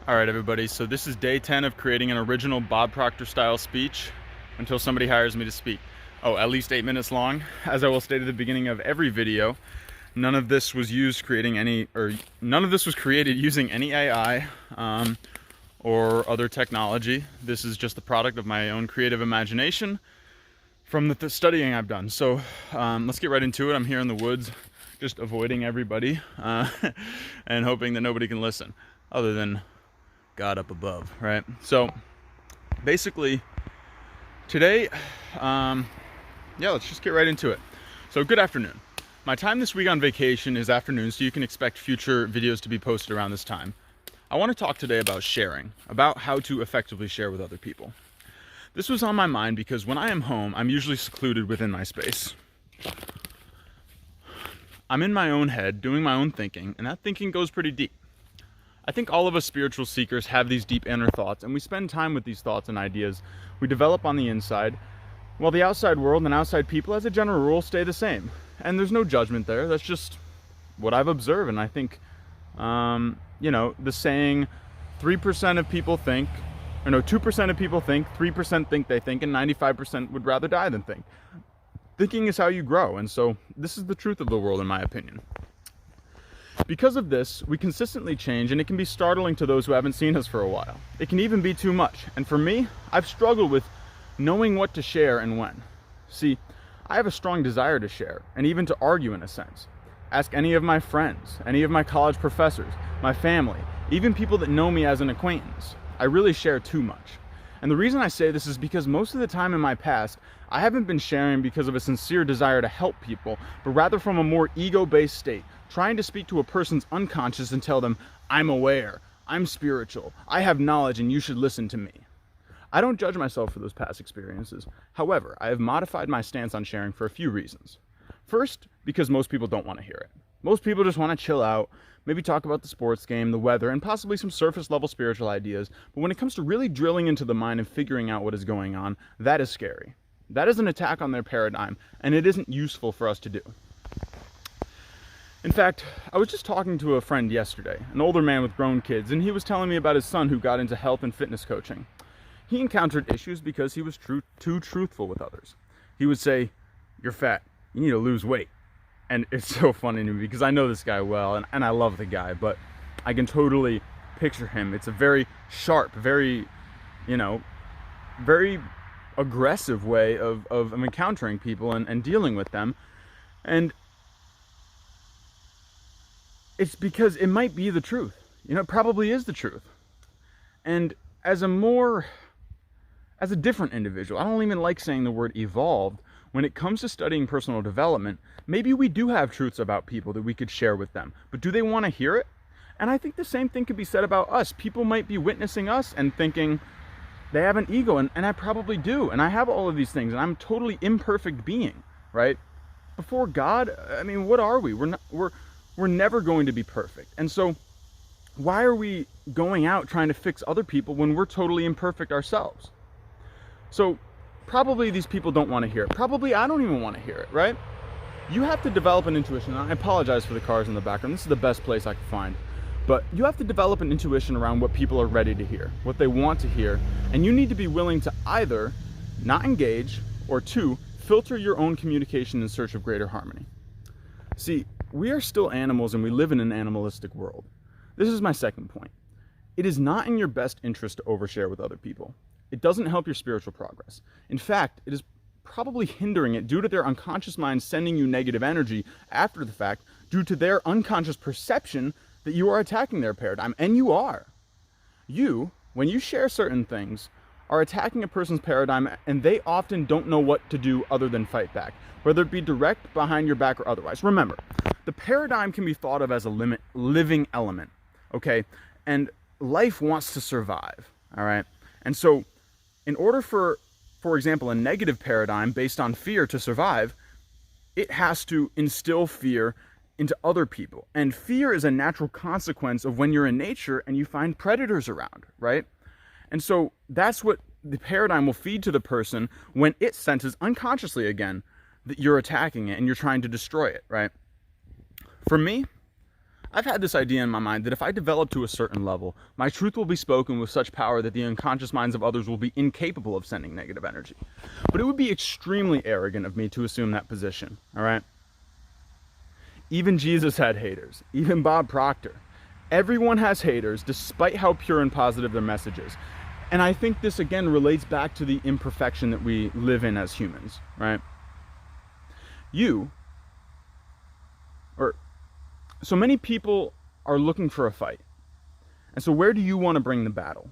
All right, everybody, so this is day 10 of creating an original Bob Proctor style speech until somebody hires me to speak. Oh, at least 8 minutes long. As I will state at the beginning of every video, none of this was created using any AI or other technology. This is just the product of my own creative imagination from the studying I've done. So let's get right into it. I'm here in the woods, just avoiding everybody and hoping that nobody can listen other than God up above, right? So basically today, let's just get right into it. So good afternoon. My time this week on vacation is afternoon, so you can expect future videos to be posted around this time. I want to talk today about sharing, about how to effectively share with other people. This was on my mind because when I am home, I'm usually secluded within my space. I'm in my own head, doing my own thinking, and that thinking goes pretty deep. I think all of us spiritual seekers have these deep inner thoughts, and we spend time with these thoughts and ideas we develop on the inside, while the outside world and outside people, as a general rule, stay the same. And there's no judgment there. That's just what I've observed. And I think, the saying 3% of people think, 2% of people think, 3% think they think, and 95% would rather die than think. Thinking is how you grow, and so this is the truth of the world, in my opinion. Because of this, we consistently change, and it can be startling to those who haven't seen us for a while. It can even be too much, and for me, I've struggled with knowing what to share and when. See, I have a strong desire to share, and even to argue in a sense. Ask any of my friends, any of my college professors, my family, even people that know me as an acquaintance. I really share too much. And the reason I say this is because most of the time in my past, I haven't been sharing because of a sincere desire to help people, but rather from a more ego-based state, trying to speak to a person's unconscious and tell them, I'm aware, I'm spiritual, I have knowledge, and you should listen to me. I don't judge myself for those past experiences. However, I have modified my stance on sharing for a few reasons. First, because most people don't want to hear it. Most people just want to chill out, maybe talk about the sports game, the weather, and possibly some surface level spiritual ideas. But when it comes to really drilling into the mind and figuring out what is going on, that is scary. That is an attack on their paradigm, and it isn't useful for us to do. In fact, I was just talking to a friend yesterday, an older man with grown kids, and he was telling me about his son who got into health and fitness coaching. He encountered issues because he was too truthful with others. He would say, "You're fat, you need to lose weight." And it's so funny to me because I know this guy well, and I love the guy, but I can totally picture him. It's a very sharp, very aggressive way of encountering people and dealing with them. And it's because it might be the truth. It probably is the truth. And as a different individual, I don't even like saying the word evolved. When it comes to studying personal development, maybe we do have truths about people that we could share with them, but do they want to hear it? And I think the same thing could be said about us. People might be witnessing us and thinking they have an ego, and I probably do, and I have all of these things, and I'm a totally imperfect being, right? Before God, what are we? We're never going to be perfect. And so why are we going out trying to fix other people when we're totally imperfect ourselves? So probably these people don't want to hear it. Probably I don't even want to hear it, right? You have to develop an intuition. I apologize for the cars in the background. This is the best place I could find. But you have to develop an intuition around what people are ready to hear, what they want to hear. And you need to be willing to either not engage or two, filter your own communication in search of greater harmony. See, we are still animals and we live in an animalistic world. This is my second point. It is not in your best interest to overshare with other people. It doesn't help your spiritual progress. In fact, it is probably hindering it due to their unconscious mind sending you negative energy after the fact, due to their unconscious perception that you are attacking their paradigm, and you are. You, when you share certain things, are attacking a person's paradigm, and they often don't know what to do other than fight back, whether it be direct, behind your back, or otherwise. Remember, the paradigm can be thought of as a living element, okay? And life wants to survive, all right? And so in order for example, a negative paradigm based on fear to survive, it has to instill fear into other people. And fear is a natural consequence of when you're in nature and you find predators around, right? And so that's what the paradigm will feed to the person when it senses unconsciously again that you're attacking it and you're trying to destroy it, right? For me, I've had this idea in my mind that if I develop to a certain level, my truth will be spoken with such power that the unconscious minds of others will be incapable of sending negative energy. But it would be extremely arrogant of me to assume that position, all right? Even Jesus had haters, even Bob Proctor. Everyone has haters, despite how pure and positive their message is. And I think this, again, relates back to the imperfection that we live in as humans, right? So many people are looking for a fight. And so where do you want to bring the battle?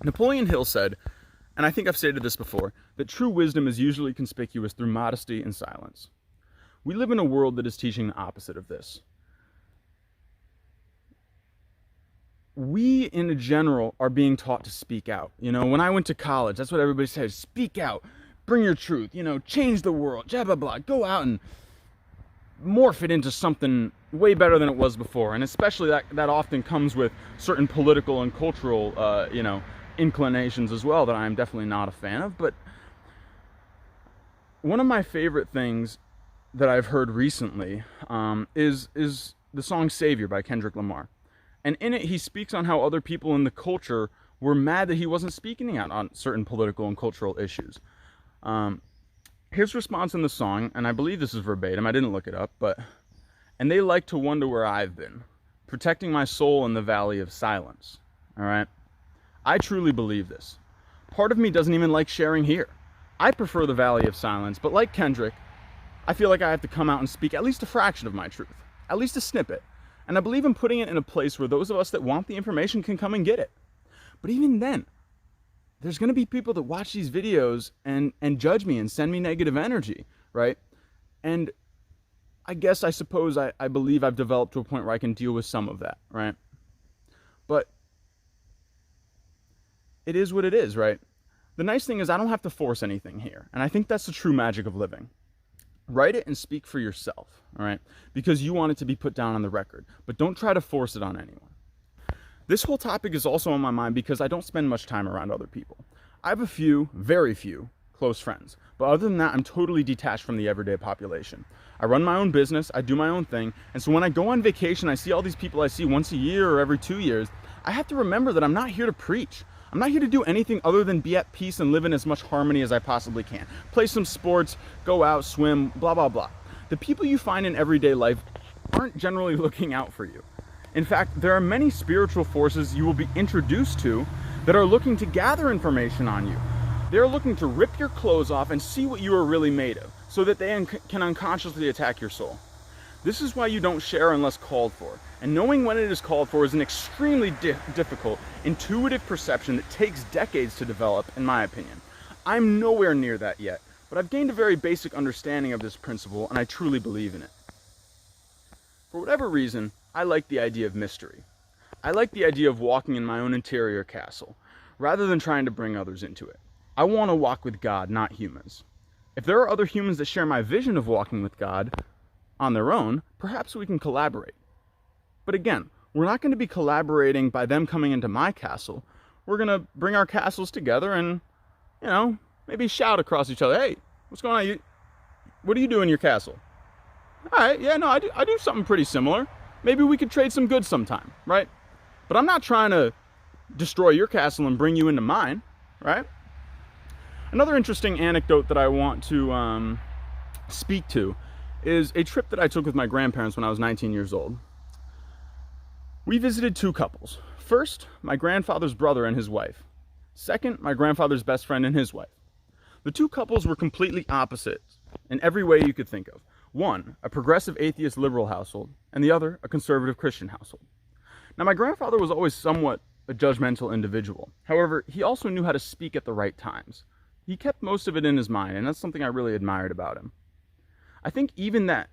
Napoleon Hill said, and I think I've stated this before, that true wisdom is usually conspicuous through modesty and silence. We live in a world that is teaching the opposite of this. We, in general, are being taught to speak out. You know, when I went to college, that's what everybody said, speak out, bring your truth, you know, change the world, blah, blah, blah, go out and morph it into something way better than it was before. And especially that often comes with certain political and cultural, inclinations as well that I'm definitely not a fan of. But one of my favorite things that I've heard recently is the song Savior by Kendrick Lamar. And in it, he speaks on how other people in the culture were mad that he wasn't speaking out on certain political and cultural issues. His response in the song, and I believe this is verbatim, I didn't look it up, and they like to wonder where I've been, protecting my soul in the valley of silence, all right? I truly believe this. Part of me doesn't even like sharing here. I prefer the valley of silence, but like Kendrick, I feel like I have to come out and speak at least a fraction of my truth, at least a snippet. And I believe in putting it in a place where those of us that want the information can come and get it. But even then, there's going to be people that watch these videos and judge me and send me negative energy, right? And I suppose I believe I've developed to a point where I can deal with some of that, right? But it is what it is, right? The nice thing is I don't have to force anything here. And I think that's the true magic of living. Write it and speak for yourself, all right? Because you want it to be put down on the record. But don't try to force it on anyone. This whole topic is also on my mind because I don't spend much time around other people. I have a few, very few, close friends. But other than that, I'm totally detached from the everyday population. I run my own business, I do my own thing, and so when I go on vacation, I see all these people I see once a year or every 2 years, I have to remember that I'm not here to preach. I'm not here to do anything other than be at peace and live in as much harmony as I possibly can. Play some sports, go out, swim, blah, blah, blah. The people you find in everyday life aren't generally looking out for you. In fact, there are many spiritual forces you will be introduced to that are looking to gather information on you. They're looking to rip your clothes off and see what you are really made of, so that they can unconsciously attack your soul. This is why you don't share unless called for. And knowing when it is called for is an extremely difficult, intuitive perception that takes decades to develop, in my opinion. I'm nowhere near that yet, but I've gained a very basic understanding of this principle, and I truly believe in it. For whatever reason, I like the idea of mystery. I like the idea of walking in my own interior castle, rather than trying to bring others into it. I want to walk with God, not humans. If there are other humans that share my vision of walking with God on their own, perhaps we can collaborate. But again, we're not going to be collaborating by them coming into my castle. We're going to bring our castles together and, maybe shout across each other. Hey, what's going on? What do you do in your castle? All right, yeah, no, I do something pretty similar. Maybe we could trade some goods sometime, right? But I'm not trying to destroy your castle and bring you into mine, right? Another interesting anecdote that I want to speak to is a trip that I took with my grandparents when I was 19 years old. We visited two couples. First, my grandfather's brother and his wife. Second, my grandfather's best friend and his wife. The two couples were completely opposite in every way you could think of. One, a progressive atheist liberal household, and the other, a conservative Christian household. Now, my grandfather was always somewhat a judgmental individual. However, he also knew how to speak at the right times. He kept most of it in his mind, and that's something I really admired about him. I think even that,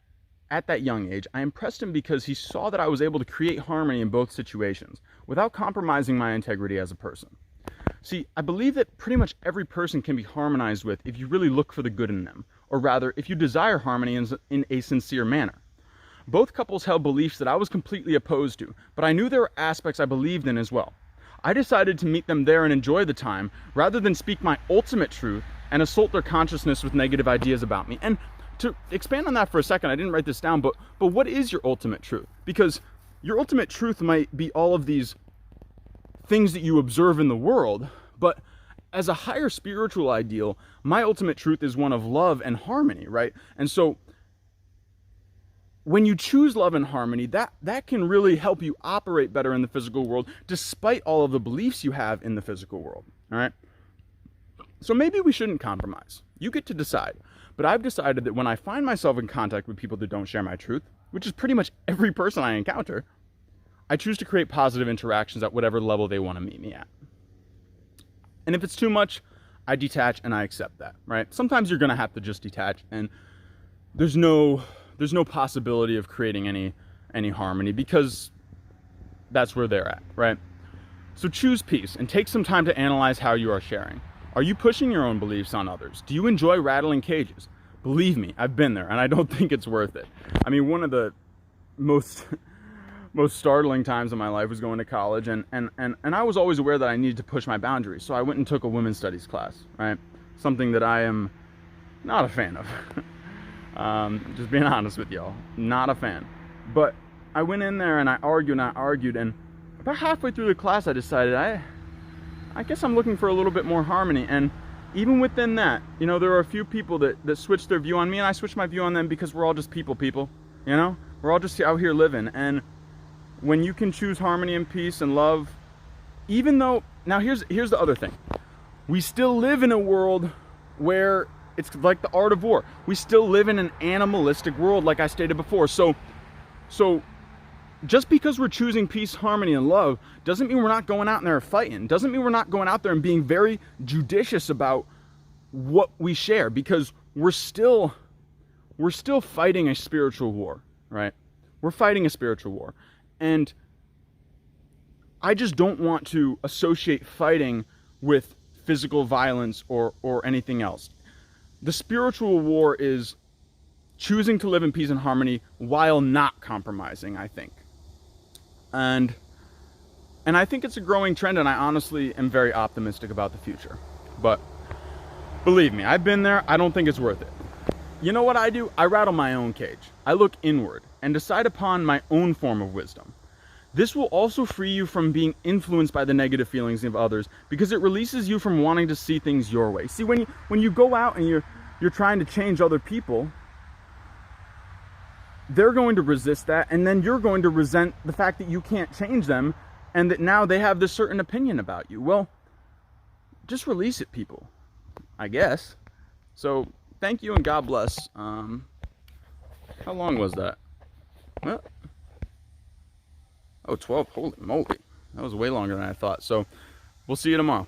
at that young age, I impressed him because he saw that I was able to create harmony in both situations without compromising my integrity as a person. See, I believe that pretty much every person can be harmonized with if you really look for the good in them, or rather, if you desire harmony in a sincere manner. Both couples held beliefs that I was completely opposed to, but I knew there were aspects I believed in as well. I decided to meet them there and enjoy the time, rather than speak my ultimate truth and assault their consciousness with negative ideas about me. And to expand on that for a second, I didn't write this down, but what is your ultimate truth? Because your ultimate truth might be all of these things that you observe in the world, but as a higher spiritual ideal, my ultimate truth is one of love and harmony, right? And so when you choose love and harmony, that can really help you operate better in the physical world, despite all of the beliefs you have in the physical world, all right? So maybe we shouldn't compromise. You get to decide. But I've decided that when I find myself in contact with people that don't share my truth, which is pretty much every person I encounter, I choose to create positive interactions at whatever level they want to meet me at. And if it's too much, I detach and I accept that, right? Sometimes you're going to have to just detach, and there's no possibility of creating any harmony, because that's where they're at, right? So choose peace and take some time to analyze how you are sharing. Are you pushing your own beliefs on others? Do you enjoy rattling cages? Believe me, I've been there, and I don't think it's worth it. I mean, one of the most startling times in my life was going to college, and I was always aware that I needed to push my boundaries. So I went and took a women's studies class, right? Something that I am not a fan of. Just being honest with y'all, not a fan. But I went in there and I argued, and about halfway through the class I decided I guess I'm looking for a little bit more harmony. And even within that, you know, there are a few people that switched their view on me, and I switched my view on them, because we're all just people, you know? We're all just out here living. And when you can choose harmony and peace and love, even though, now here's the other thing. We still live in a world where it's like the art of war. We still live in an animalistic world, like I stated before. So just because we're choosing peace, harmony, and love doesn't mean we're not going out there fighting. Doesn't mean we're not going out there and being very judicious about what we share, because we're still fighting a spiritual war, right? We're fighting a spiritual war. And I just don't want to associate fighting with physical violence or anything else. The spiritual war is choosing to live in peace and harmony while not compromising, I think. And I think it's a growing trend, and I honestly am very optimistic about the future. But believe me, I've been there. I don't think it's worth it. You know what I do? I rattle my own cage. I look inward and decide upon my own form of wisdom. This will also free you from being influenced by the negative feelings of others, because it releases you from wanting to see things your way. See, when you go out and you're trying to change other people, they're going to resist that, and then you're going to resent the fact that you can't change them, and that now they have this certain opinion about you. Well, just release it, people, I guess. So thank you and God bless. How long was that? Well, oh, 12. Holy moly. That was way longer than I thought. So we'll see you tomorrow.